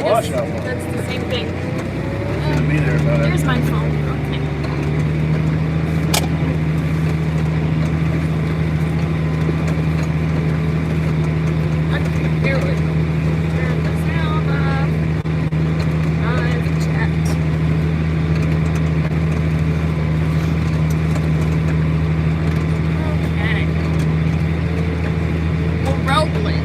just, washout line. that's the same thing. It's gonna be there about it. Here's my phone. Okay. Okay, here we go. Turn the sound off. I've checked. Okay. We're rolling.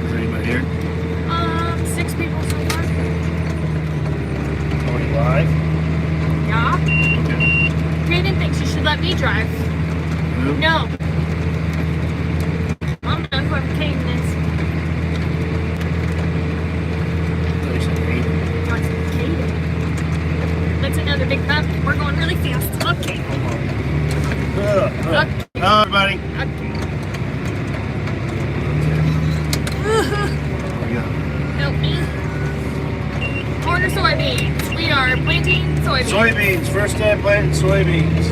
Is anybody here? 6 people so far. 25? Yeah. Okay. Kaden thinks you should let me drive. Who? No. I don't know whoever Kaden is. Oh, you said 8. No, it's Kaden. That's another big bump. We're going really fast. Okay. Okay. Hello, everybody. Okay. There we go. Help me. Corn or soybeans? We are planting soybeans. Soybeans. First day of planting soybeans.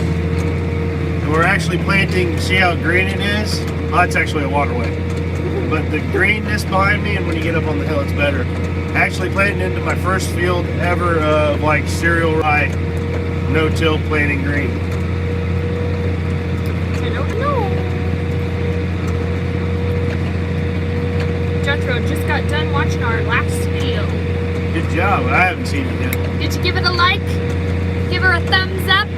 And we're actually planting, see how green it is? Oh, it's actually a waterway. But the greenness behind me, and when you get up on the hill, it's better. Actually planting into my first field ever of like cereal rye, no-till planting green. I don't know. Jethro just got done watching our last video. Good job. I haven't seen it yet. Did you give it a like? Give her a thumbs up?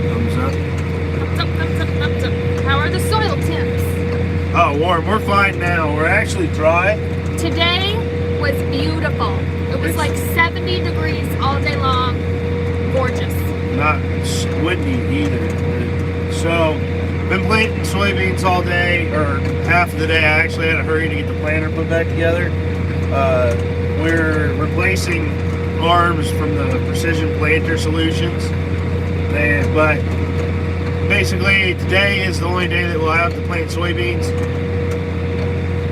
Thumbs up. Thumbs up, thumbs up, thumbs up. How are the soil temps? Oh, warm. We're fine now. We're actually dry. Today was beautiful. It was like 70 degrees all day long. Gorgeous. Not windy either. So, been planting soybeans all day, or half of the day. I actually had to hurry to get the planter put back together. We're replacing arms from the Precision Planter Solutions. But basically, today is the only day that we'll have to plant soybeans.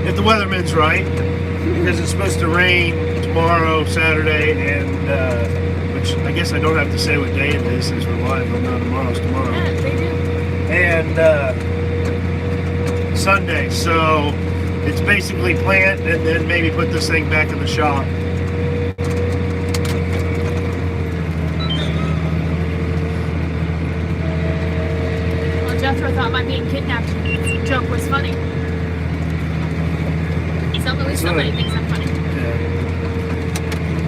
If the weatherman's right, because it's supposed to rain tomorrow, Saturday, and which I guess I don't have to say what day it is since we're live. They'll know tomorrow's tomorrow. Yeah, they do. And Sunday. So it's basically plant and then maybe put this thing back in the shop. Well, Jethro thought my being kidnapped joke was funny. Somebody thinks I'm funny. Yeah.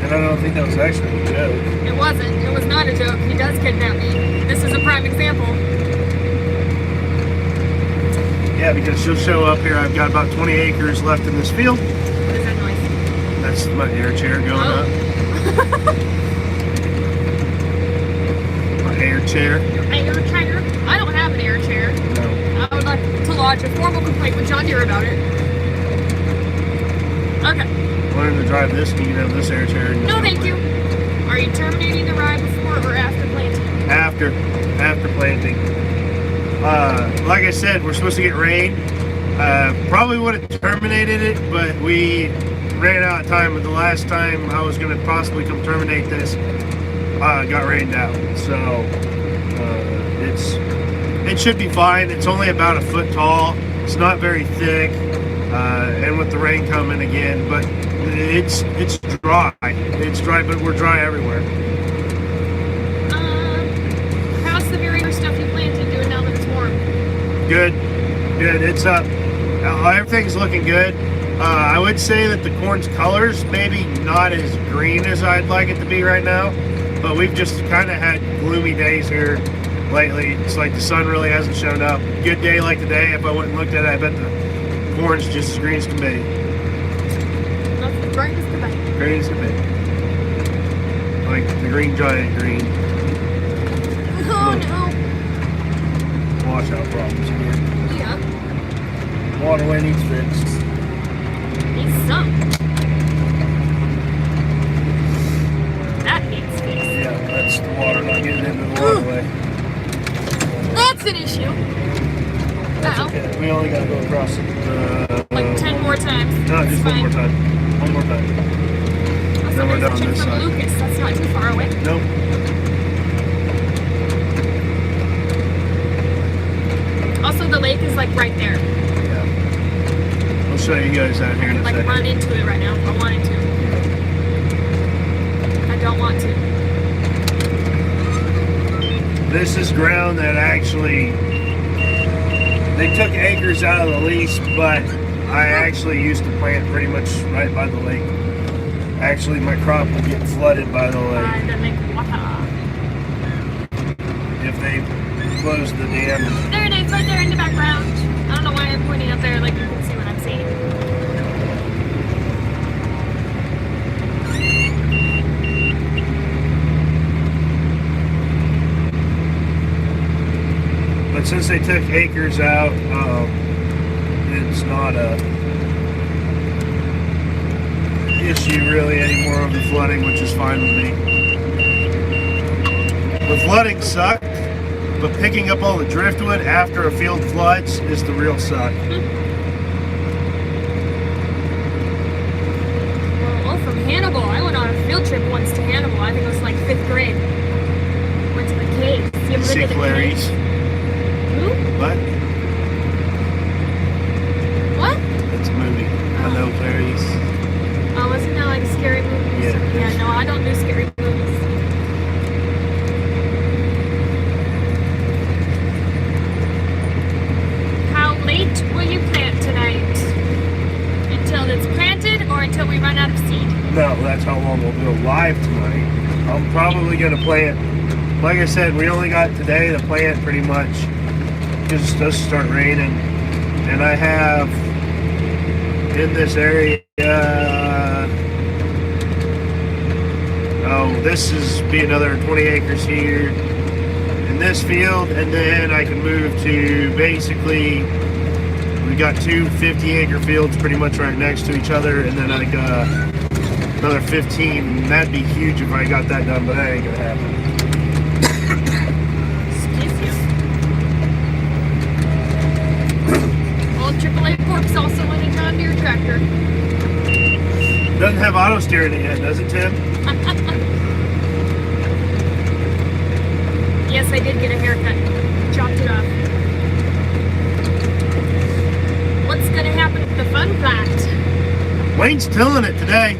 And I don't think that was actually a joke. It wasn't. It was not a joke. He does kidnap me. This is a prime example. Yeah, because she'll show up here. I've got about 20 acres left in this field. What is that noise? That's my air chair going up. My air chair. Your air chair? I don't have an air chair. No. I would like to lodge a formal complaint with John Deere about it. Okay. Wanting to drive this, you can have this air chair. No, thank you. Are you terminating the ride before or after planting? After planting. Like I said, we're supposed to get rain. Probably would have terminated it, but we ran out of time. But the last time I was going to possibly come terminate this, got rained out. So it should be fine. It's only about a foot tall. It's not very thick. And with the rain coming again, but it's dry. It's dry, but we're dry everywhere. How's the very stuff you planted doing now that it's warm? Good. It's up. Everything's looking good. I would say that the corn's colors maybe not as green as I'd like it to be right now, but we've just kind of had gloomy days here lately. It's like the sun really hasn't shown up. Good day like today, if I went and looked at it, I bet the corn's just as green as can be. That's as green as can be. Green as can be. Like the green giant green. Oh no. Washout problems again. Yeah. Waterway needs fixed. Needs some. cross it. Like 10 more times. No, It's just fine. one more time. One more time. Also, Then we're there's a down chick this from side. Lucas. That's not too far away. Nope. Also, the lake is like right there. Yeah. I'll show you guys out here in a Like second. run into it right now if I wanted to. I don't want to. This is ground that actually, they took acres out of the lease, but I actually used to plant pretty much right by the lake. Actually, my crop will get flooded by the lake By the lake water. if they close the dam. There it is, right there in the background. I don't know why I'm pointing up there, like you can see what I'm seeing. But since they took acres out, it's not a issue really anymore of the flooding, which is fine with me. The flooding sucked, but picking up all the driftwood after a field floods is the real suck. Well, from Hannibal. I went on a field trip once to Hannibal. I think it was like 5th grade. Went to the caves. You ever been See to the Clary's? caves? Who? What? What? It's a movie. I know Clary's. Oh, wasn't that like scary movies? Yeah. Yeah, no, I don't do scary movies. How late will you plant tonight? Until it's planted or until we run out of seed? No, that's how long we'll go live tonight. I'm probably gonna plant. Like I said, we only got today to plant pretty much because it's supposed to start raining, and I have in this area. Oh, this is be another 20 acres here in this field, and then I can move to basically. We got two 50-acre fields pretty much right next to each other, and then I got another 15. That'd be huge if I got that done, but that ain't gonna happen. Excuse you. Old AAA Corp's also in a John Deere tractor. Doesn't have auto steering in it yet, does it, Tim? Yes, I did get a haircut. Chopped it off. What's gonna happen with the fun fact? Wayne's tilling it today.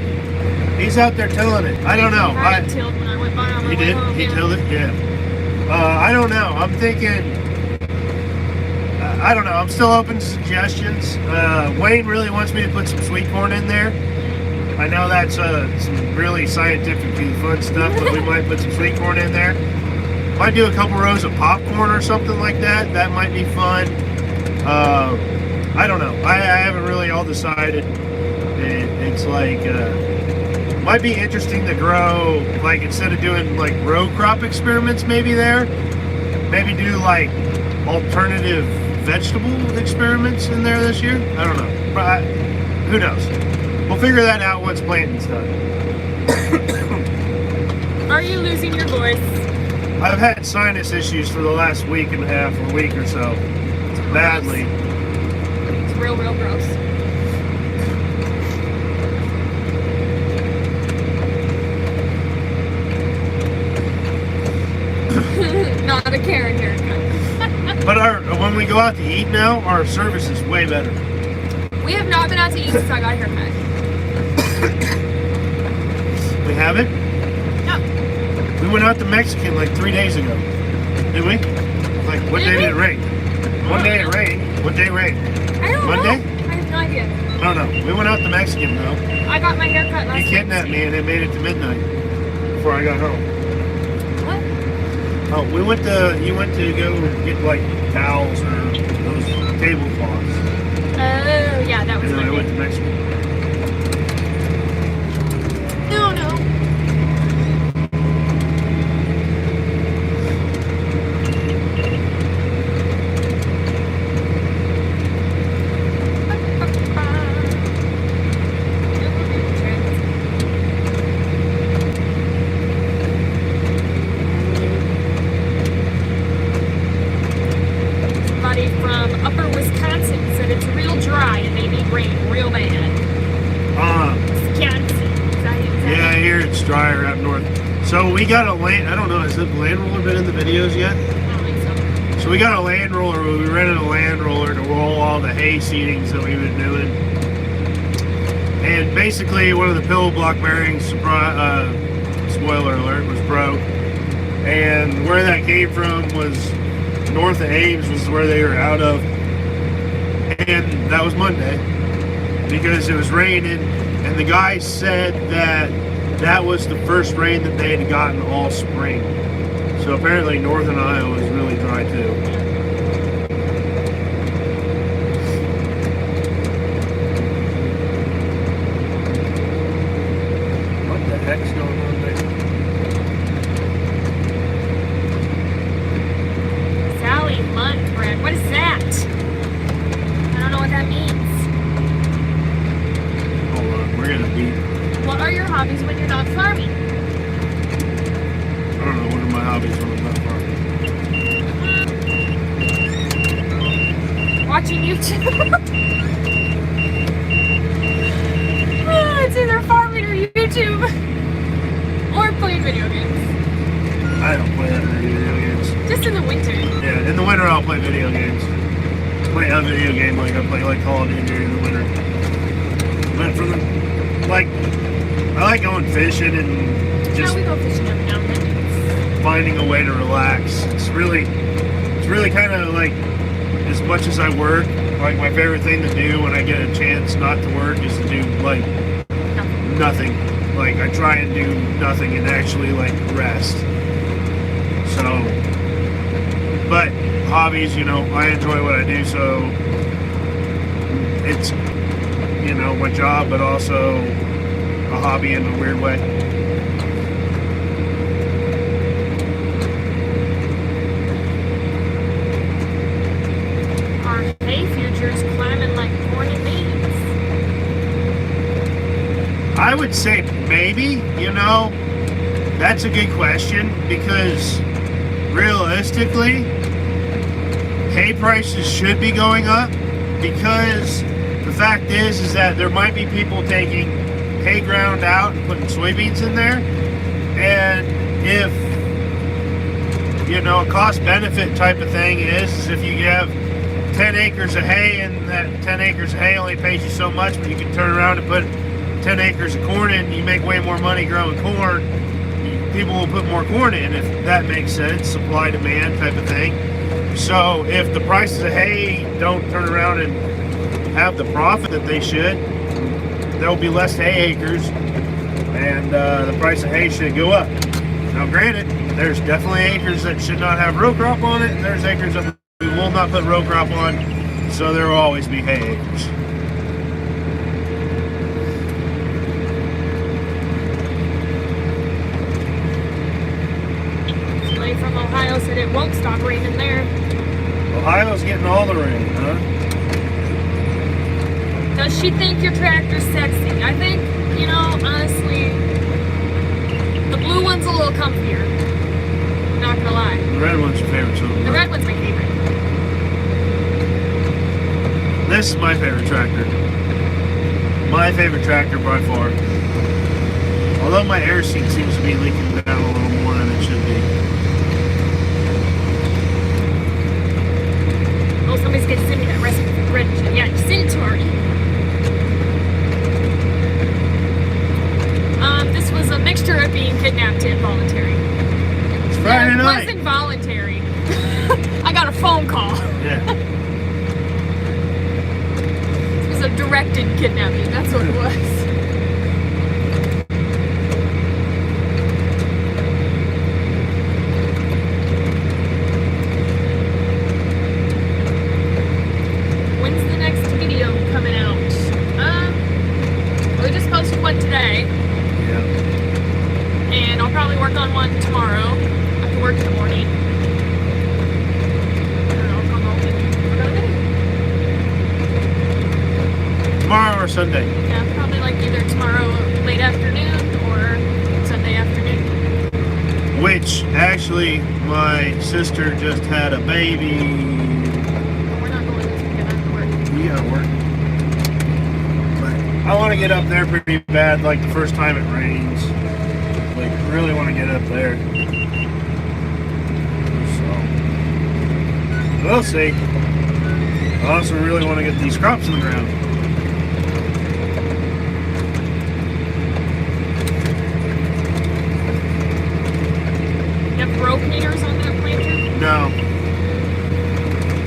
He's out there tilling it. I don't know. I had it tilled when I went by on my He way did? home, He yeah. tilled it? Yeah. I don't know. I'm thinking. I don't know. I'm still open to suggestions. Wayne really wants me to put some sweet corn in there. I know that's some really scientifically fun stuff, but we might put some sweet corn in there. Might do a couple rows of popcorn or something like that. That might be fun. I don't know. I haven't really all decided. It's like might be interesting to grow, like instead of doing like row crop experiments, maybe do like alternative vegetable experiments in there this year. I don't know. But who knows? We'll figure that out once planting's done. Are you losing your voice? I've had sinus issues for the last week and a half or week or so. Badly. It's real gross. Not a Karen haircut. But when we go out to eat now, our service is way better. We have not been out to eat since I got a haircut. We haven't? No. We went out to Mexican like 3 days ago. Did we? Like, what Did day we? did it rain? One day it rained. What day rained? I don't Monday? know. I have no idea. No. We went out to Mexican though. I got my haircut last You kidnapped Wednesday. me and it made it to midnight before I got home. What? Oh, you went to go get like towels or those tablecloths. Oh, yeah, that was And then I went to Monday. Mexican. No. Somebody from Upper Wisconsin said it's real north. So we got a land, I don't know, has the land roller been in the videos yet? I don't think so. So we got a land roller, we rented a land roller to roll all the hay seedings that we've been doing. And basically one of the pillow block bearings, spoiler alert, was broke. And where that came from was north of Ames, was where they were out of. And that was Monday because it was raining, and the guy said that that was the first rain that they had gotten all spring. So apparently northern Iowa is really dry too. What the heck's going on there? Sally Lundgren. What is that? I don't know what that means. Hold on, we're gonna be. What are your hobbies when you're not farming? I don't know, what are my hobbies when I'm not farming? Watching YouTube. It's either farming or YouTube. Or playing video games. I don't play that many video games. Just in the winter. Yeah, in the winter I'll play video games. Play a video game like I play like Call of Duty in the winter. But for the I like going fishing and just Yeah, we go fishing every now and then. finding a way to relax. It's really kind of like, as much as I work, like my favorite thing to do when I get a chance not to work is to do like nothing. Like I try and do nothing and actually like rest. So, but hobbies, I enjoy what I do, so it's, my job, but also a hobby in a weird way. Our hay futures climbing like corn and beans. I would say maybe, that's a good question, because realistically, hay prices should be going up, because the fact is that there might be people taking hay ground out and putting soybeans in there, and if, a cost-benefit type of thing is if you have 10 acres of hay and that 10 acres of hay only pays you so much, but you can turn around and put 10 acres of corn in, you make way more money growing corn, people will put more corn in, if that makes sense, supply demand type of thing. So if the prices of hay don't turn around and have the profit that they should, there'll be less hay acres, and the price of hay should go up. Now granted, there's definitely acres that should not have row crop on it, and there's acres that we will not put row crop on, so there will always be hay acres. Somebody from Ohio said it won't stop raining there. Ohio's getting all the rain, huh? Does she think your tractor's sexy? I think, honestly, the blue one's a little comfier. Not gonna lie. The red one's your favorite, so The red one's my favorite. this is my favorite tractor. My favorite tractor by far. Although my air seat seems to be leaking down a little more than it should be. Oh, somebody's gonna send me that recipe for bread and shit. Yeah, you sent it to her already. This was a mixture of being kidnapped to involuntary. It's Friday night. It was involuntary. I got a phone call. Yeah. It was a directed kidnapping. That's what it was. When's the next video coming out? We just posted one today. Yeah. And I'll probably work on one tomorrow after work in the morning. And then I'll come home and work on a video. Tomorrow or Sunday? Yeah, probably like either tomorrow late afternoon or Sunday afternoon. Which, actually, my sister just had a baby. We're not going this weekend after work. We gotta work. But I want to get up there pretty bad, like the first time it rains. Like Really want to get up there. So, we'll see. I also really want to get these crops in the ground. You have row cleaners on that planter? No.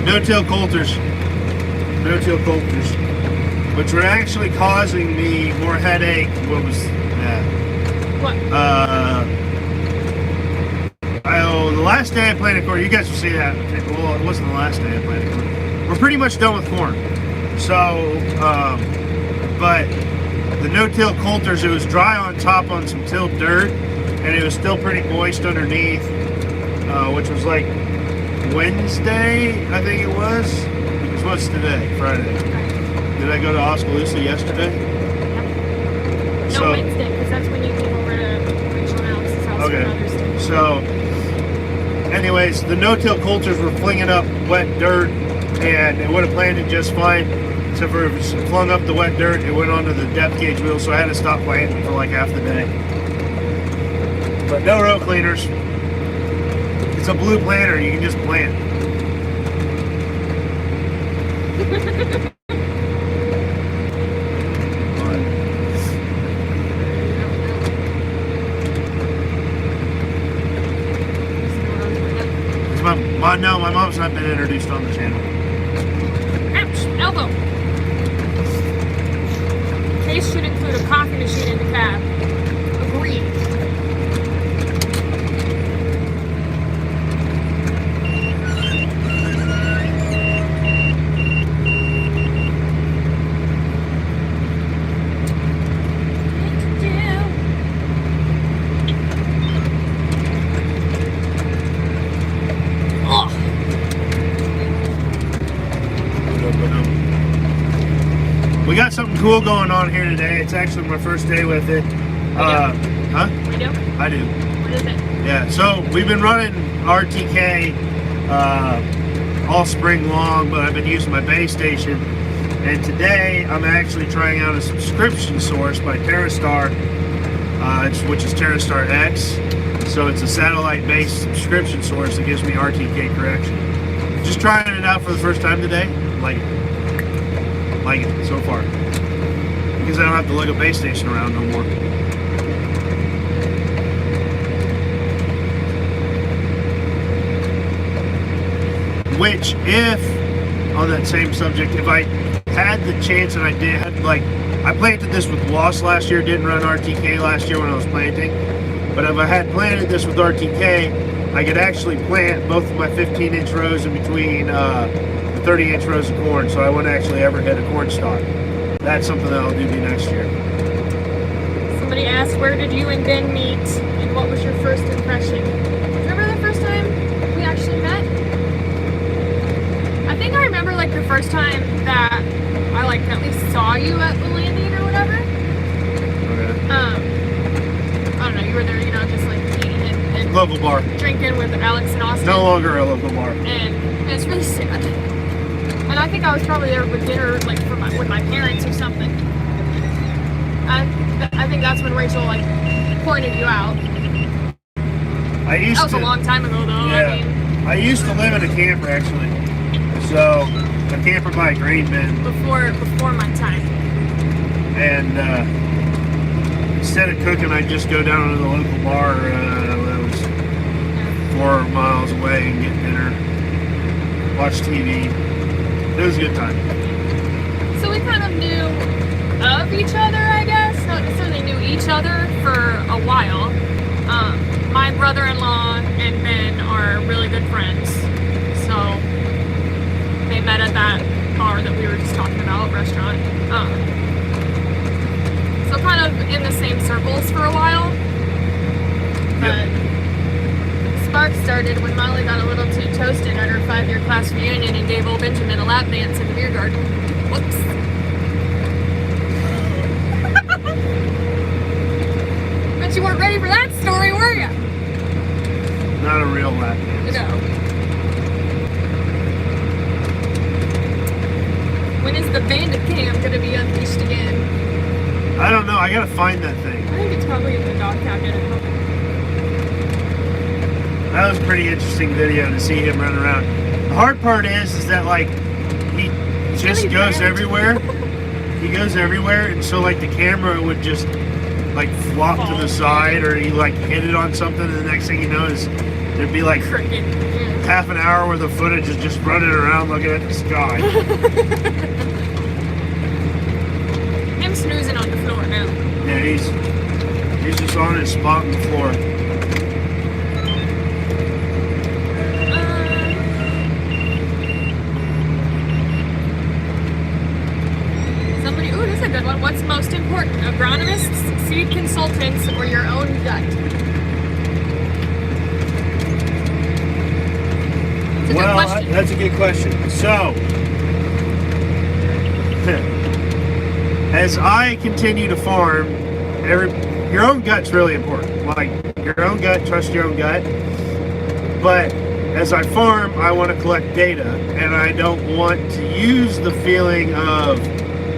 No-till coulters. No-till coulters. Which were actually causing me more headache. What was that? What? The last day I planted corn, you guys will see that. Well, it wasn't the last day I planted corn. We're pretty much done with corn. So, but the no-till coulters, it was dry on top on some tilled dirt, and it was still pretty moist underneath, which was like Wednesday, I think it was. Because what's today? Friday. Did I go to Oskaloosa yesterday? No, So, Wednesday, because that's when you came over to Rachel and Alex's house for Mother's Day. okay. So, anyways, the no-till coulters were flinging up wet dirt, and it would have planted just fine, except for if it flung up the wet dirt, it went onto the depth gauge wheel, so I had to stop planting for like half the day. But no row cleaners. It's a blue planter, you can just plant. No, my mom's not been introduced on the channel. Ouch! Elbow! Case should include a coffee machine in the cab. Agreed. We got something cool going on here today. It's actually my first day with it. Huh? We do? I do. What is it? Yeah, so we've been running RTK all spring long, but I've been using my base station. And today I'm actually trying out a subscription source by TerraStar, which is TerraStar X. So it's a satellite-based subscription source that gives me RTK correction. Just trying it out for the first time today. Like it so far, because I don't have to lug a base station around no more. Which, if on that same subject, if I had the chance, and I did, like, I planted this with Lost last year, didn't run RTK last year when I was planting, but if I had planted this with RTK, I could actually plant both of my 15-inch rows in between the 30-inch rows of corn, so I wouldn't actually ever hit a corn stalk. That's something that I'll do next year. Somebody asked, where did you and Ben meet, and what was your first impression? Remember the first time we actually met? I think I remember, like, the first time that I, like, at least saw you at the landing or whatever. Okay. I don't know, you were there, you know, just, like, eating and Local bar. drinking with Alex and Austin. No longer a local bar. And it's really sad. And I think I was probably there with dinner, like, with my parents or something. I think that's when Rachel, like, pointed you out. That was a long time ago, though. Yeah. I mean, I used to live in a camper, actually. So, a camper by a grain bin. before my time. And instead of cooking, I'd just go down to the local bar that was 4 miles away and get dinner, watch TV. It was a good time. So we kind of knew of each other, I guess. Not necessarily knew each other for a while. My brother-in-law and Ben are really good friends. So they met at that bar that we were just talking about, restaurant. So kind of in the same circles for a while. But spark started when Molly got a little too toasted at her 5-year class reunion and gave old Benjamin a lap dance in the beer garden. Whoops. Bet you weren't ready for that story, were you? Not a real lap dance. No. When is the bandit cam going to be unleashed again? I don't know. I gotta find that thing. I think it's probably in the dog cabinet at home. that was a pretty interesting video to see him run around. The hard part is that like he just really goes bad. everywhere. He goes everywhere, and so like the camera would just like flop to the side, or he like hit it on something, and the next thing you know is there'd be like Cricket. half an hour worth of footage of just running around looking at the sky. I'm snoozing on the floor now. Yeah, he's just on his spot on the floor. Somebody, ooh, this is a good one. What's most important, agronomists, seed consultants, or your own gut? That's a good question. That's a good question. So, as I continue to farm, your own gut's really important. Like, your own gut, trust your own gut. But as I farm, I want to collect data, and I don't want to use the feeling of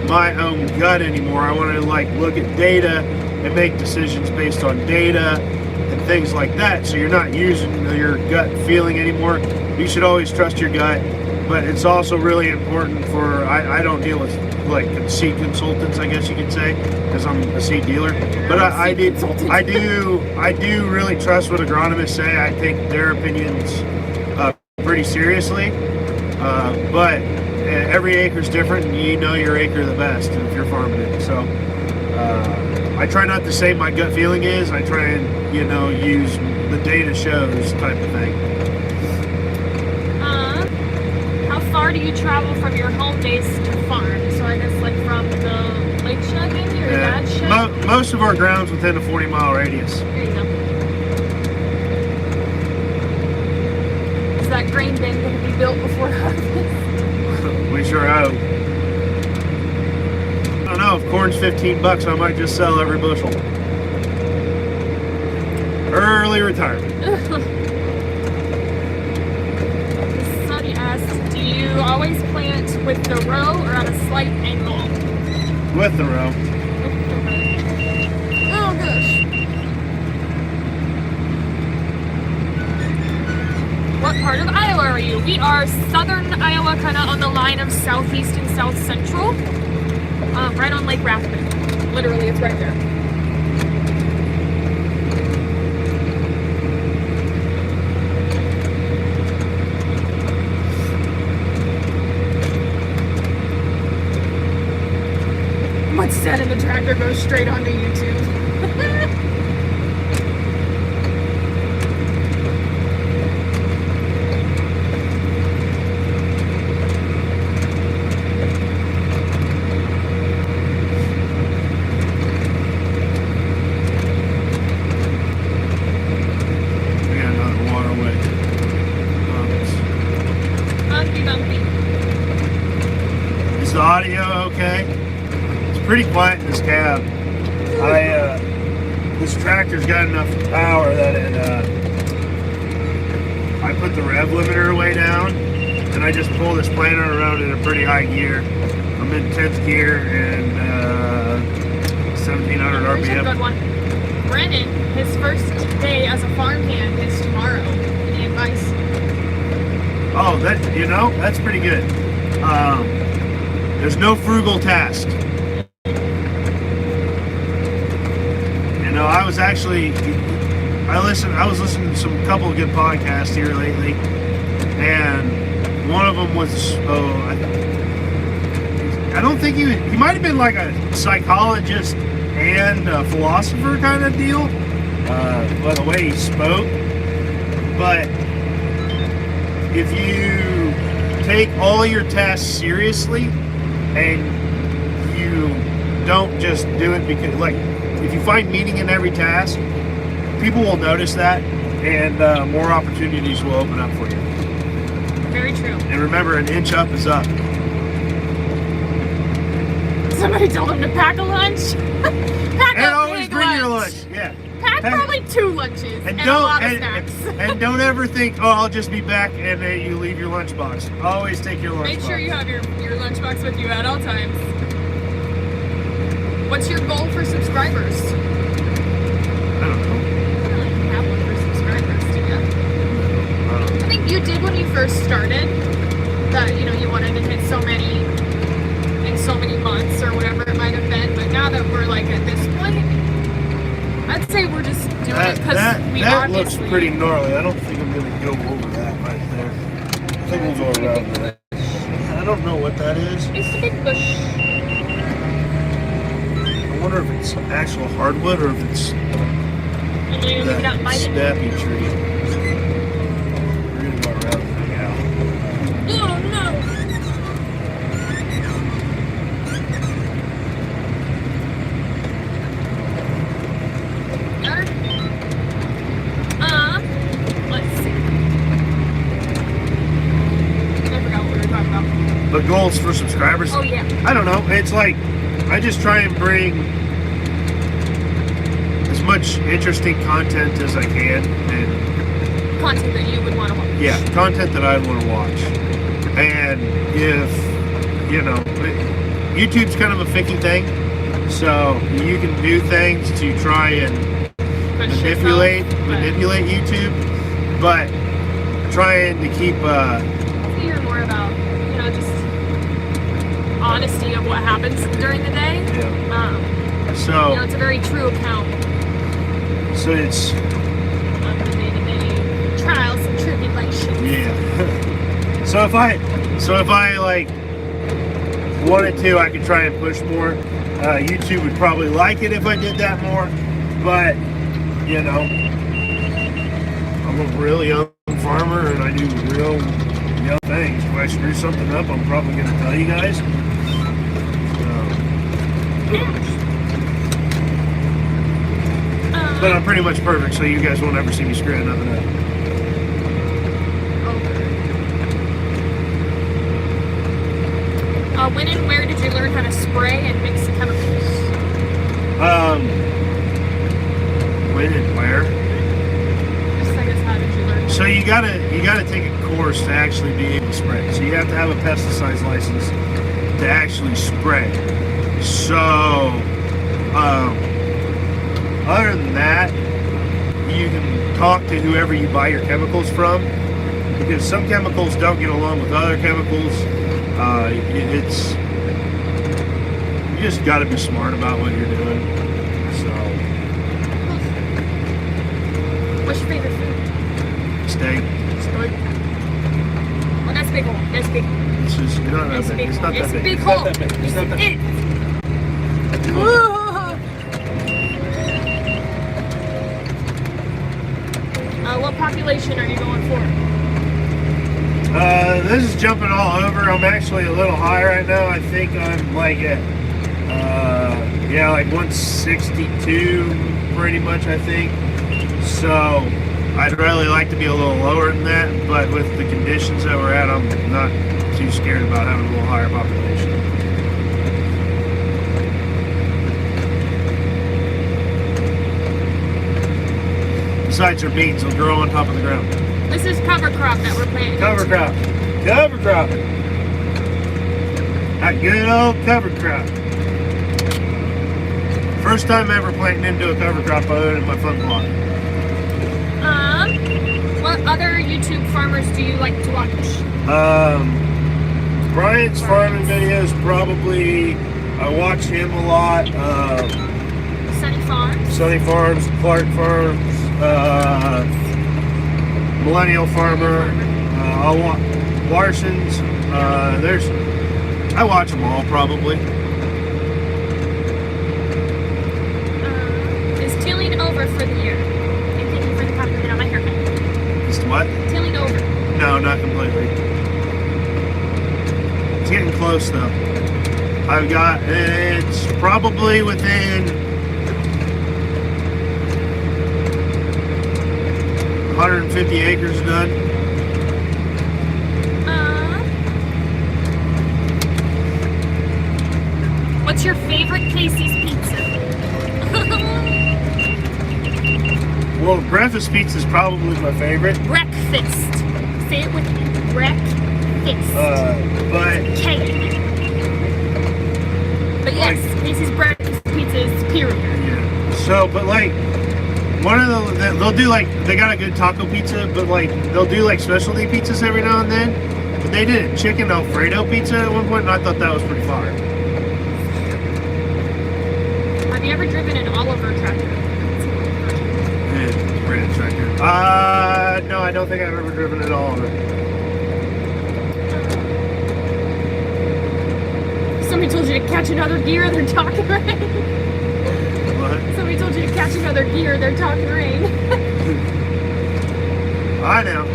my own gut anymore. I want to like look at data and make decisions based on data and things like that. So you're not using your gut feeling anymore. You should always trust your gut, but it's also really important for I don't deal with like seed consultants, I guess you could say, because I'm a seed dealer. But I do really trust what agronomists say. I take their opinions pretty seriously. But every acre's different, and you know your acre the best if you're farming it. So I try not to say my gut feeling is. I try and use the data shows type of thing. How far do you travel from your home base to farm? So I guess like from the lake shed maybe, or your dad's shed? Most of our ground's within a 40-mile radius. There you go. Is that grain bin going to be built before harvest? We sure hope. I don't know, if corn's $15, I might just sell every bushel. Early retirement. Sonny asks, do you always plant with the row or at a slight angle? With the row. Oh gosh. What part of Iowa are you? We are southern Iowa, kind of on the line of southeast and south central. Right on Lake Rathbun. Literally, it's right there. What's said in the tractor goes straight onto YouTube. Is the audio okay? It's pretty quiet in this cab. This tractor's got enough power that I put the rev limiter way down, and I just pull this planter around in a pretty high gear. I'm in 10th gear and 1700 RPM. Here's a good one. Brennan, his first day as a farmhand is tomorrow. Any advice? Oh, that's pretty good. There's no frugal task. I was actually, I was listening to a couple of good podcasts here lately, and one of them was, I don't think he might have been like a psychologist and a philosopher kind of deal, by the way he spoke. But if you take all your tasks seriously and you don't just do it because, like, if you find meaning in every task, people will notice that, and more opportunities will open up for you. Very true. And remember, an inch up is up. Somebody told him to pack a lunch. Pack And a always big bring lunch. your lunch. Yeah. Pack probably 2 lunches and a lot of snacks. And don't ever think, oh, I'll just be back, and you leave your lunchbox. Always take your lunchbox. Make sure you have your lunchbox with you at all times. What's your goal for subscribers? I don't know. I don't really have one for subscribers, do you? you did when you first started, that, you know, you wanted to hit so many in so many months or whatever it might have been, but now that we're like at this point, I'd say we're just doing it because we that obviously... looks pretty gnarly. I don't think I'm going to go over that right there. I think we'll go around that. I don't know what that is. It's a big bush. I wonder if it's actual hardwood or if it's that snappy tree. We're going to go around and hang out. Oh no! Let's see. I forgot what we were talking about. The goals for subscribers? Oh yeah. I don't know. It's like, I just try and bring as much interesting content as I can. And Content that you would want to watch. yeah, content that I want to watch. And if, you know, YouTube's kind of a ficky thing. So you can do things to try and manipulate YouTube, but trying to keep I hear more about, you know, just honesty of what happens during the day. yeah. You So know, it's a very true account it's of the day-to-day trials and tribulations. yeah. so if I like wanted to, I could try and push more. YouTube would probably like it if I did that more, but you know, I'm a real young farmer and I do real young things. If I screw something up, I'm probably going to tell you guys. But I'm pretty much perfect, so you guys won't ever see me screwing nothing up. When and where did you learn how to spray and mix chemicals? When and where? Just I guess how did you learn? So you gotta take a course to actually be able to spray. So you have to have a pesticides license to actually spray. So other than that, you can talk to whoever you buy your chemicals from, because some chemicals don't get along with other chemicals. It's, you just got to be smart about what you're doing. So What's your favorite food? steak. Steak. Oh, that's big hole. That's big. It's just not that It's big. big It's hole. not that It's big. big It's hole. not that big. It's not that big. What population are you going for? This is jumping all over. I'm actually a little high right now. I think I'm like at, like 162 pretty much, I think. So I'd really like to be a little lower than that, but with the conditions that we're at, I'm not too scared about having a little higher population. Besides, our beans will grow on top of the ground. This is cover crop that we're planting. Cover crop. Cover crop. That good old cover crop. First time ever planting into a cover crop other than my front plot. What other YouTube farmers do you like to watch? Brian's farming videos, probably. I watch him a lot. Sunny Farms. Sunny Farms, Clark Farms, Millennial Farmer. I'll watch Larson's. I watch them all probably. Is tilling over for the year? And thank you for the compliment on my haircut. Is what? Tilling over. No, not completely. It's getting close though. It's probably within 150 acres done. What's your favorite Casey's pizza? Well, breakfast pizza is probably my favorite. Breakfast. Say it with me. Breakfast. But But yes, Casey's breakfast pizza is superior. yeah. So, but like One of they'll do like, they got a good taco pizza, but like they'll do like specialty pizzas every now and then. But they did a chicken Alfredo pizza at one point, and I thought that was pretty fire. Have you ever driven an Oliver tractor? Yeah, brand tractor. No, I don't think I've ever driven an Oliver. Somebody told you to catch another gear, they're talking rain. What? Somebody told you to catch another gear, they're talking rain. I know.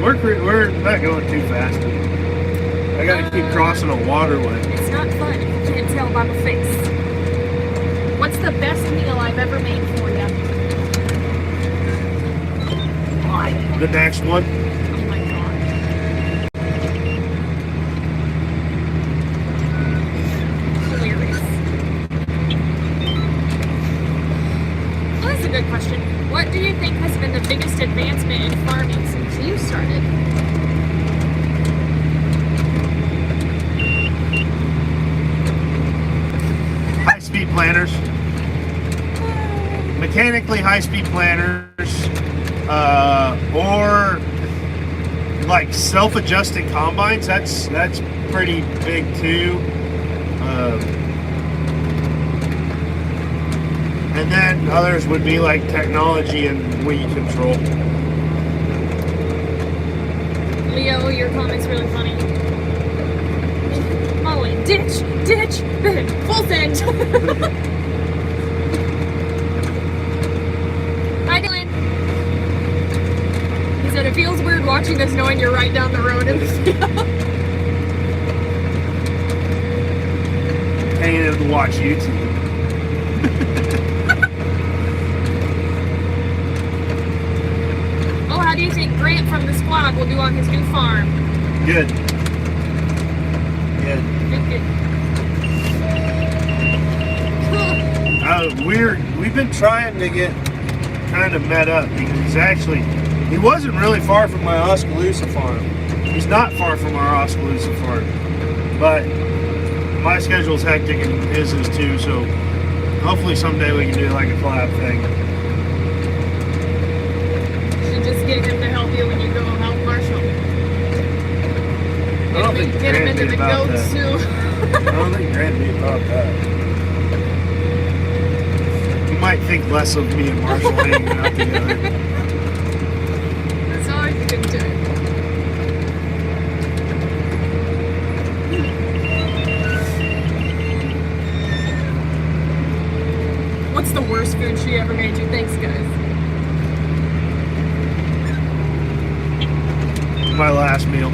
We're not going too fast. I gotta keep crossing a waterway. It's not fun if you can't tell by my face. What's the best meal I've ever made for you? The next one. Oh my god. Hilarious. Well, that's a good question. What do you think has been the biggest advancement in farming since you started? High-speed planters. Mechanically high-speed planters. Or like self-adjusting combines. That's pretty big too. And then others would be like technology and weed control. Leo, your comment's really funny. Molly, ditch, full send. Hi, Dylan. He said it feels weird watching this knowing you're right down the road in the field. Hanging out to watch YouTube. Oh, how do you think Grant from the squad will do on his new farm? Good. Good. We've been trying to get kind of met up because he wasn't really far from my Oskaloosa farm. He's not far from our Oskaloosa farm, but my schedule's hectic and his is too. So hopefully someday we can do like a collab thing. You should just get him to help you when you go help Marshall. I don't think Get him into the about goat that. soup. I don't think Grant be about that. He might think less of me and Marshall hanging out together. That's all you can do. What's the worst food she ever made you? Thanks, guys. My last meal.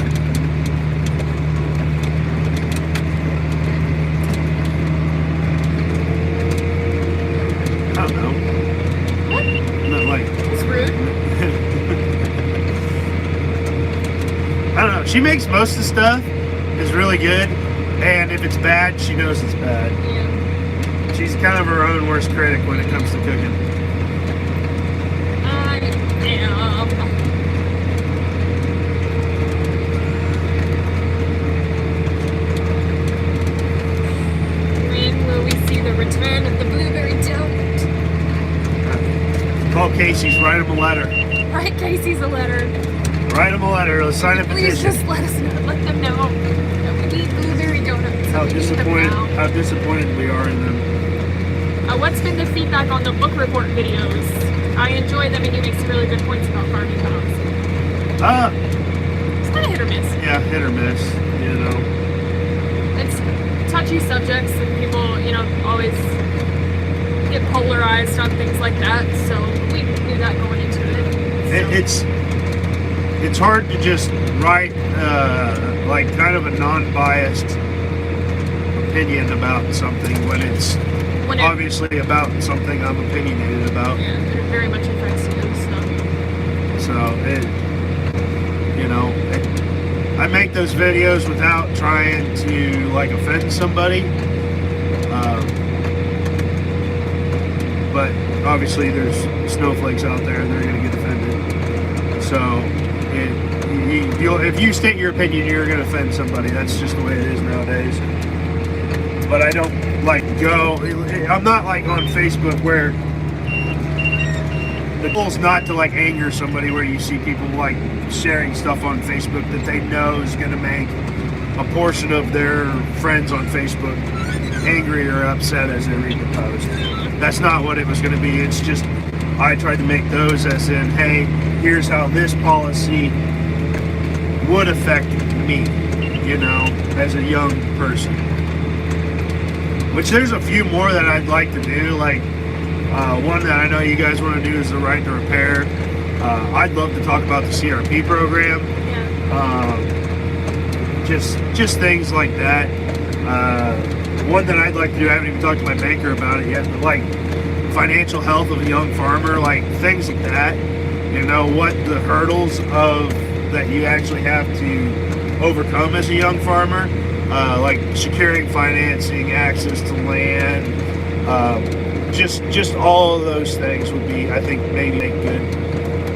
I don't know. What? Not like. It's rude. I don't know. She makes most of the stuff. It's really good. And if it's bad, she knows it's bad. Yeah. She's kind of her own worst critic when it comes to cooking. I am. When will we see the return of the blueberry donut? Call Casey's, write him a letter. Write Casey's a letter. Write him a letter. Let's sign a Please petition. just let us know. Let them know that we need blueberry donuts. How We need them now. disappointed we are in them. What's been the feedback on the book report videos? I enjoy them and you make some really good points about farming jobs. It's kind of hit or miss. Yeah, hit or miss, you know. It's touchy subjects and people, always get polarized on things like that. So we knew that going into it. So. It's hard to just write like kind of a non-biased opinion about something when it's obviously about something I'm opinionated about. Yeah, it very much affects you. So I make those videos without trying to like offend somebody. But obviously there's snowflakes out there and they're going to get offended. So if you state your opinion, you're going to offend somebody. That's just the way it is nowadays. But I don't I'm not like on Facebook where the goal is not to like anger somebody where you see people like sharing stuff on Facebook that they know is going to make a portion of their friends on Facebook angry or upset as they read the post. That's not what it was going to be. It's just I tried to make those as in, hey, here's how this policy would affect me, you know, as a young person. Which there's a few more that I'd like to do, like one that I know you guys want to do is the right to repair. I'd love to talk about the CRP program. Just things like that. One that I'd like to do, I haven't even talked to my banker about it yet, but like financial health of a young farmer, like things like that. You know, what the hurdles of that you actually have to overcome as a young farmer, like securing financing, access to land, just all of those things would be, I think, maybe make good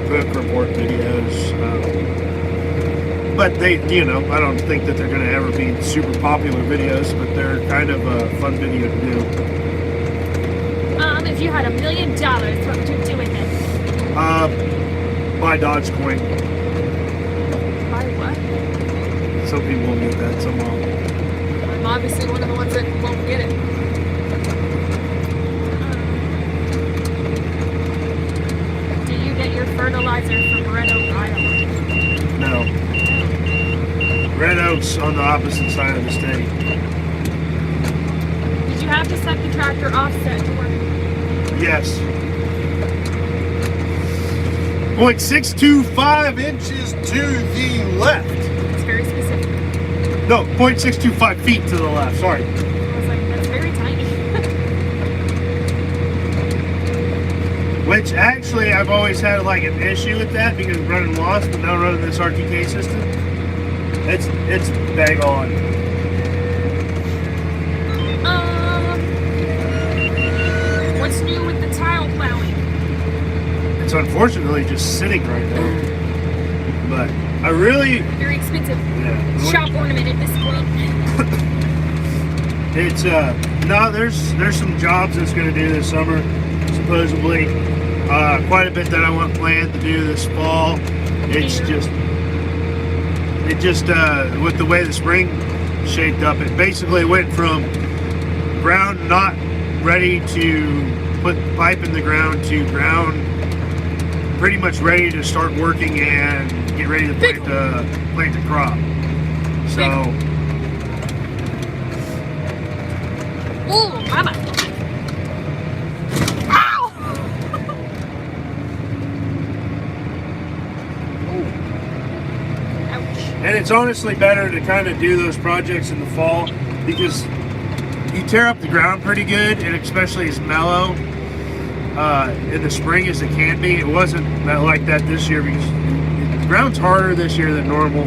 book report videos. But they, you know, I don't think that they're going to ever be super popular videos, but they're kind of a fun video to do. If you had $1 million, what would you do with it? Buy Dogecoin. Buy what? Some people will get that somehow. I'm obviously one of the ones that won't get it. Do you get your fertilizer from Red Oak, Iowa? No. Red Oak's on the opposite side of the state. Did you have to set the tractor offset to work? Yes. 0.625 inches to the left. It's very specific. No, 0.625 feet to the left. Sorry. I was like, that's very tiny. Which actually, I've always had like an issue with that because running lost, but now running this RTK system, it's bang on. What's new with the tile plowing? It's unfortunately just sitting right there. But I really, Very expensive. yeah. Shop ornament at this point. It's no, there's some jobs it's going to do this summer, supposedly. Quite a bit that I want planned to do this fall. It just with the way the spring shaped up, it basically went from ground not ready to put pipe in the ground to ground pretty much ready to start working and get ready to plant the crop. So. Oh, mama. Ow! Ouch. And it's honestly better to kind of do those projects in the fall because you tear up the ground pretty good, and especially as mellow in the spring as it can be. It wasn't like that this year because the ground's harder this year than normal.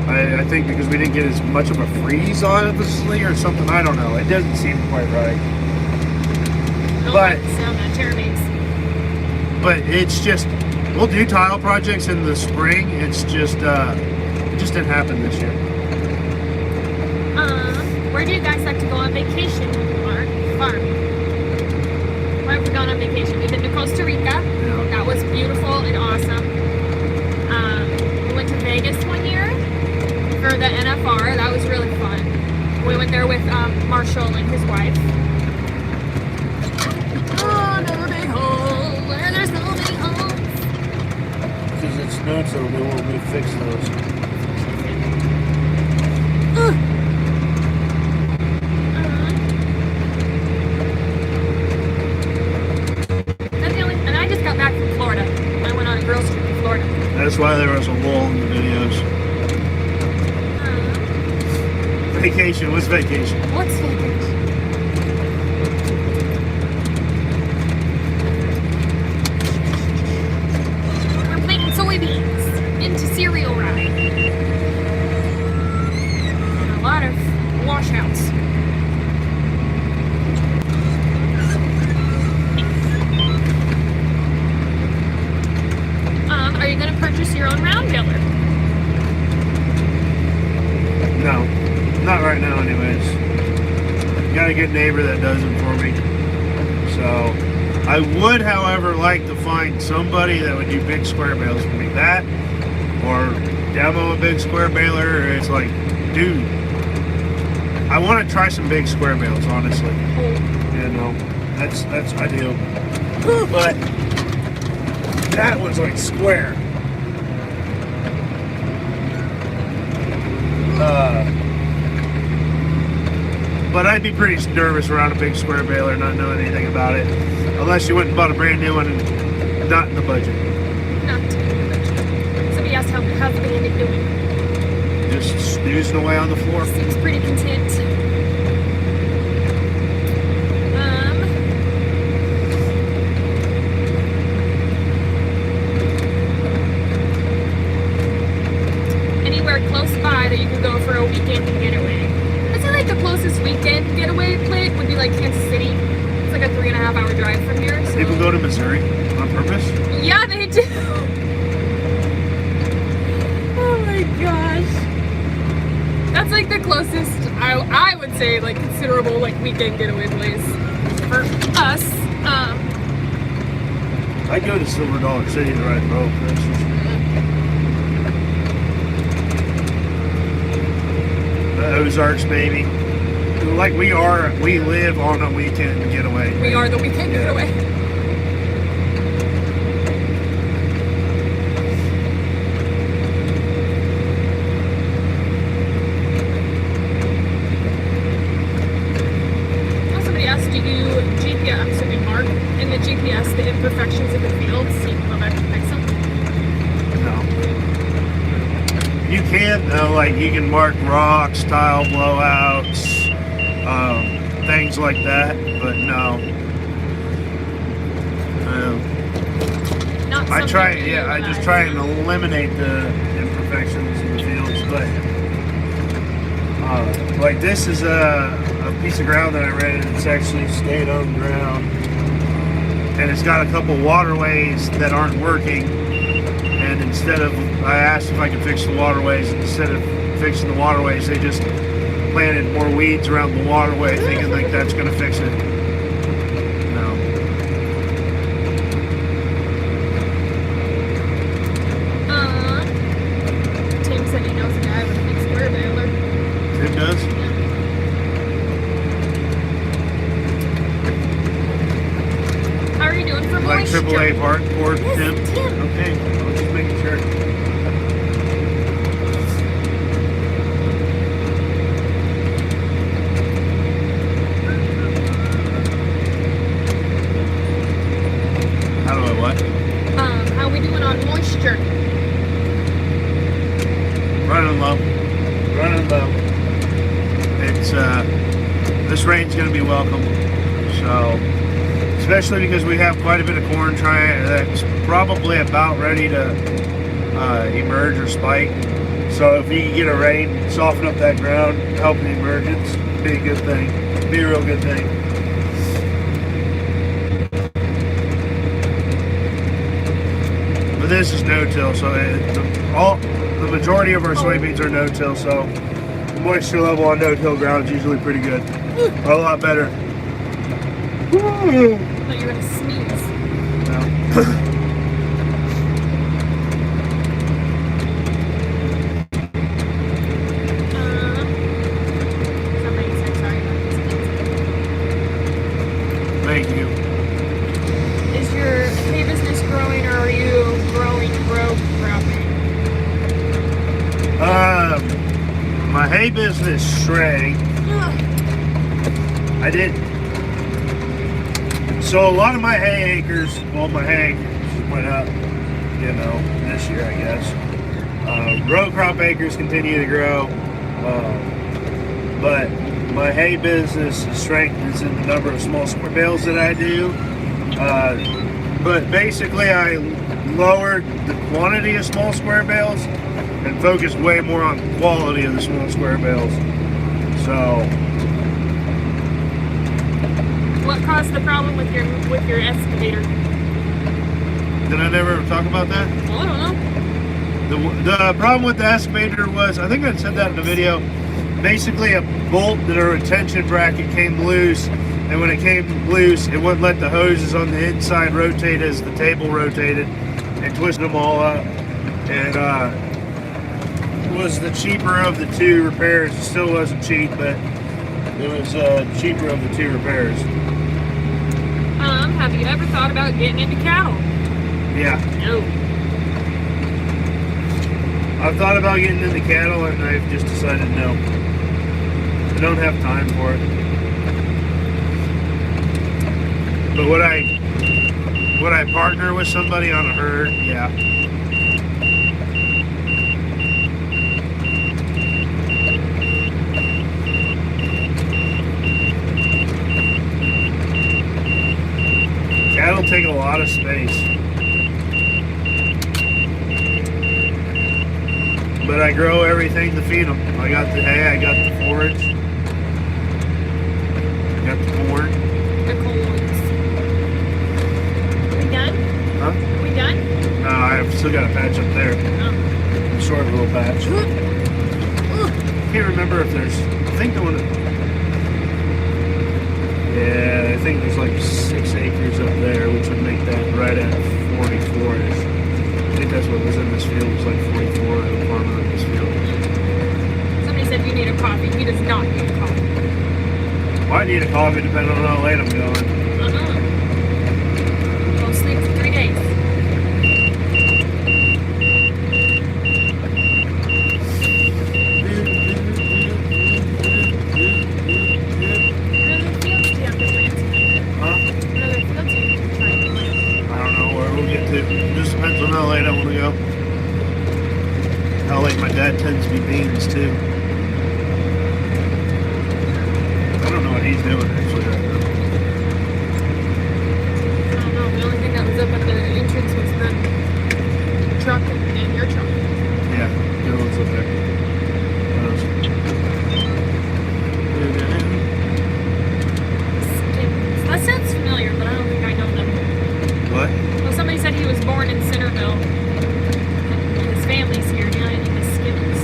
I think because we didn't get as much of a freeze, obviously, or something. I don't know. It doesn't seem quite right. But sound that chair makes. But it's just, we'll do tile projects in the spring. It's just, it just didn't happen this year. Where do you guys like to go on vacation with your farm? Where have we gone on vacation? We've been to Costa Rica. Yeah. That was beautiful and awesome. We went to Vegas one year for the NFR. That was really fun. We went there with Marshall and his wife. Oh, no big hole where there's no big holes. Because it snowed, so they won't me fix those. And I just got back from Florida. I went on a girls' trip in Florida. That's why there was a lull in the videos. Vacation. What's vacation? What's vacation? We're planting soybeans into cereal rye. And a lot of washouts. Are you going to purchase your own round tiller? No. Not right now, anyways. Got a good neighbor that does it for me. So, I would, however, like to find somebody that would do big square bales for me. That, or demo a big square baler. It's like, dude, I want to try some big square bales, honestly. You know, that's ideal. But that one's like square. But I'd be pretty nervous around a big square baler, not knowing anything about it, unless you went and bought a brand new one and not in the budget. Not in the budget. Somebody asked how's the bandit doing. Just snoozing away on the floor. Seems pretty content. Anywhere close by that you could go for a weekend getaway. I'd say like the closest weekend getaway place would be like Kansas City. It's like a 3.5-hour drive from here. So. People go to Missouri on purpose? Yeah, they do. Oh my gosh. That's like the closest I would say like considerable like weekend getaway place for us. I'd go to Silver Dollar City to ride road coasters. The Ozarks, baby. Like we live on a weekend getaway. We are the weekend getaway. Somebody asked, do you GPS, so we mark in the GPS the imperfections of the field so you can go back and fix them? No. You can though, like you can mark rocks, tile blowouts, things like that, but no. Not I something just try and eliminate the imperfections in the fields, but like this is a piece of ground that I rented. It's actually state-owned ground, and it's got a couple waterways that aren't working. And I asked if I could fix the waterways. Instead of fixing the waterways, they just planted more weeds around the waterway, thinking like that's going to fix it. No. Tim said he knows a guy with a big square baler. Tim does? How are you doing for Like moisture? AAA part for Yes, Tim? Tim. Okay, I was just making sure. How do I what? How we doing on moisture? Running low. Running low. It's this rain's gonna be welcome. So especially because we have quite a bit of corn that's probably about ready to emerge or spike. So if you can get a rain, soften up that ground, help the emergence, be a good thing. Be a real good thing. But this is no-till, so the majority of our soybeans are no-till, so the moisture level on no-till ground is usually pretty good. A lot better. I thought you were gonna sneeze. No. Somebody said sorry about this. Thank you. Is your hay business growing, or are you growing row cropping? My hay business shrank. I did. So a lot of my hay acres, my hay acres went up, this year, I guess. Row crop acres continue to grow, but my hay business strengthens in the number of small square bales that I do. But basically, I lowered the quantity of small square bales and focused way more on the quality of the small square bales. So, What caused the problem with your excavator? did I never talk about that? Well, I don't know. The problem with the excavator was, I think I said that in the video, basically a bolt that a retention bracket came loose and when it came loose, it wouldn't let the hoses on the inside rotate as the table rotated, and twisted them all up. And was the cheaper of the two repairs. It still wasn't cheap, but it was cheaper of the two repairs. Have you ever thought about getting into cattle? Yeah. No. I've thought about getting into cattle, and I've just decided no. I don't have time for it. But would I partner with somebody on a herd? Yeah. Cattle take a lot of space. But I grow everything to feed them. I got the hay, I got the forage, I got the corn. The corns. We done? Huh? We done? No, I've still got a patch up there. Oh. A short little patch. Can't remember if there's, I think the one, yeah, I think there's like 6 acres up there, which would make that right at 44-ish. I think that's what was in this field. It was like 44 at the farmer in this field. Somebody said you need a coffee. He does not need a coffee. Might need a coffee depending on how late I'm going. Won't sleep for 3 days. How late I want to go. How late my dad tends to be beans too. I don't know what he's doing actually right now. I don't know. The only thing that was up at the entrance was the truck and your truck. Yeah, the other one's up there. That sounds familiar, but I don't think I know them. What? Well, somebody said he was born in Centerville. And his family's here. You know, I think the Skittles.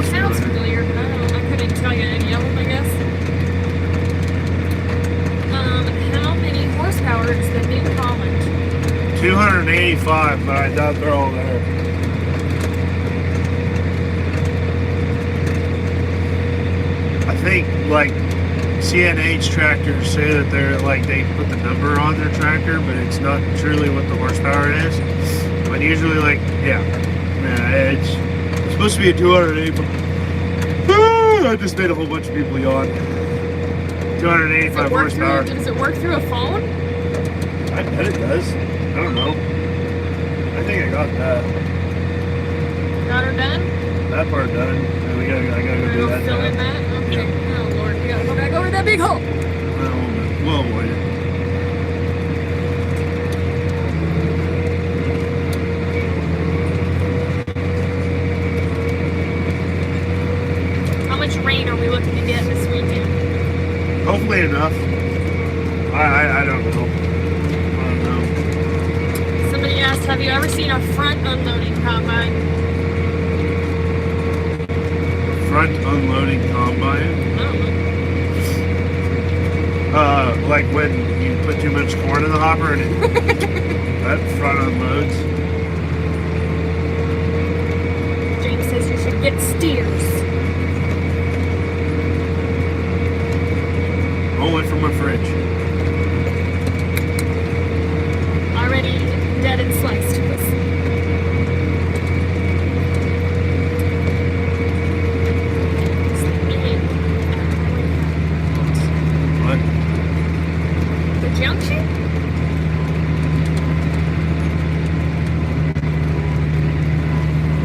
Sounds familiar, but I couldn't tell you any of them, I guess. How many horsepower is the New Holland? 285, but I doubt they're all there. I think like CNH tractors say that they're like they put the number on their tractor, but it's not truly what the horsepower is. But usually, like, yeah, it's supposed to be a 285. I just made a whole bunch of people yawn. 285 horsepower. Does it work through a phone? I bet it does. I don't know. I think I got that. Got her done? That part done. And I gotta go do that. Fill in that? Okay. Yeah. Oh Lord, we gotta go back over that big hole. We'll avoid it. How much rain are we looking to get this weekend? Hopefully enough. I don't know. Somebody asked, have you ever seen a front unloading combine? Front unloading combine? I don't know. Like when you put too much corn in the hopper and that front unloads. James says you should get steers. Only from my fridge. Already dead and sliced. What? The junction?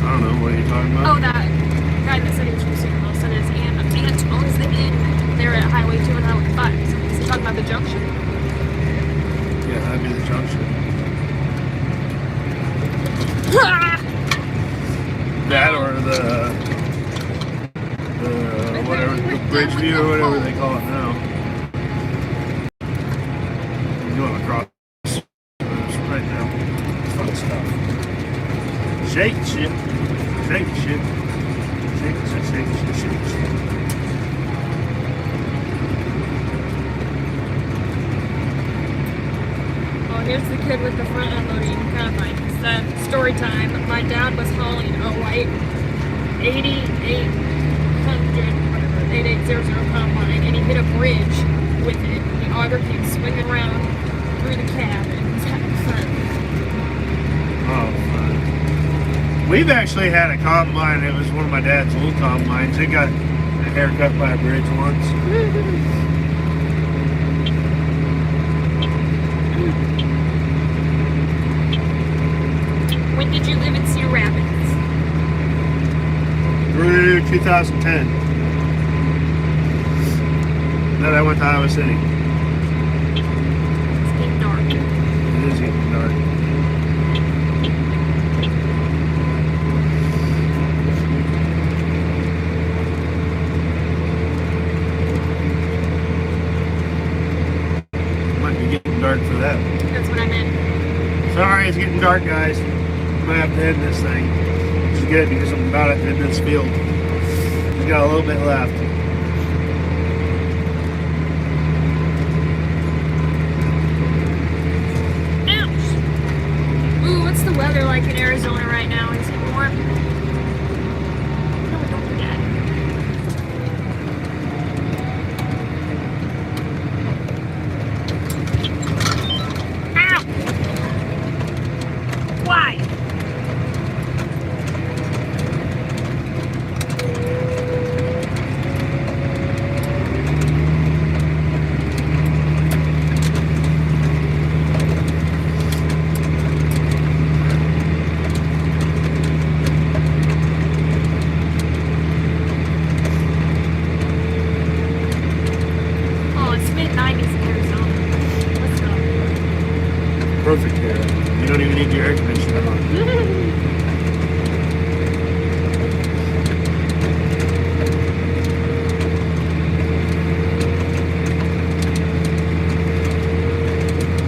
I don't know. What are you talking about? Oh, that guy that said he was from Centerville said his aunt owns the inn there at Highway 2 and Highway 5. So he's talking about the junction. Yeah, that'd be the junction. That or the whatever, the bridge view or whatever they call it now. I'm going across right now. Fun stuff. Shake shit. Shake shit. Shake shit. Shake shit. Shake shit. here's the kid with the front unloading combine. So, story time. My dad was hauling a white 8800 combine, and he hit a bridge with it. The auger came swinging around through the cab, and he was having fun. Oh, fun. We've actually had a combine. It was one of my dad's old combines. It got a haircut by a bridge once. When did you live in Cedar Rapids? Through 2010. Then I went to Iowa City. It's getting dark. It is getting dark. Might be getting dark for that. That's what I meant. Sorry, it's getting dark, guys. I'm gonna have to end this thing. Which is good because I'm about at the end of this field. We've got a little bit left. Ouch! Ooh, what's the weather like in Arizona right now? Is it warm? No, don't forget. Ow! Why? Oh, it's mid-90s in Arizona. Let's go. Perfect here. You don't even need your air conditioner on.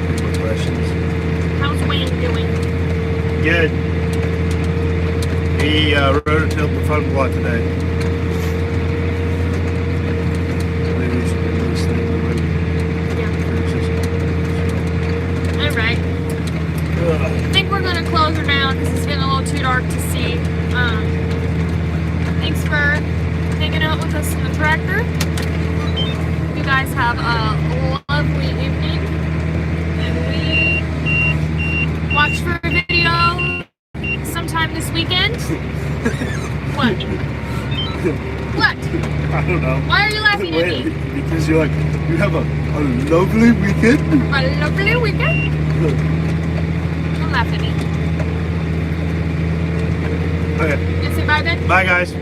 Any more questions? How's Wayne doing? Good. He rototilled the front block today. Maybe we should do this thing. Yeah. All right. I think we're gonna close her down because it's getting a little too dark to see. Thanks for hanging out with us in the tractor. You guys have a lovely evening, and we watch for a video sometime this weekend. What? What? I don't know. Why are you laughing at me? Because you're like, you have a lovely weekend. A lovely weekend? Don't laugh at me. Okay. You say bye then? Bye, guys.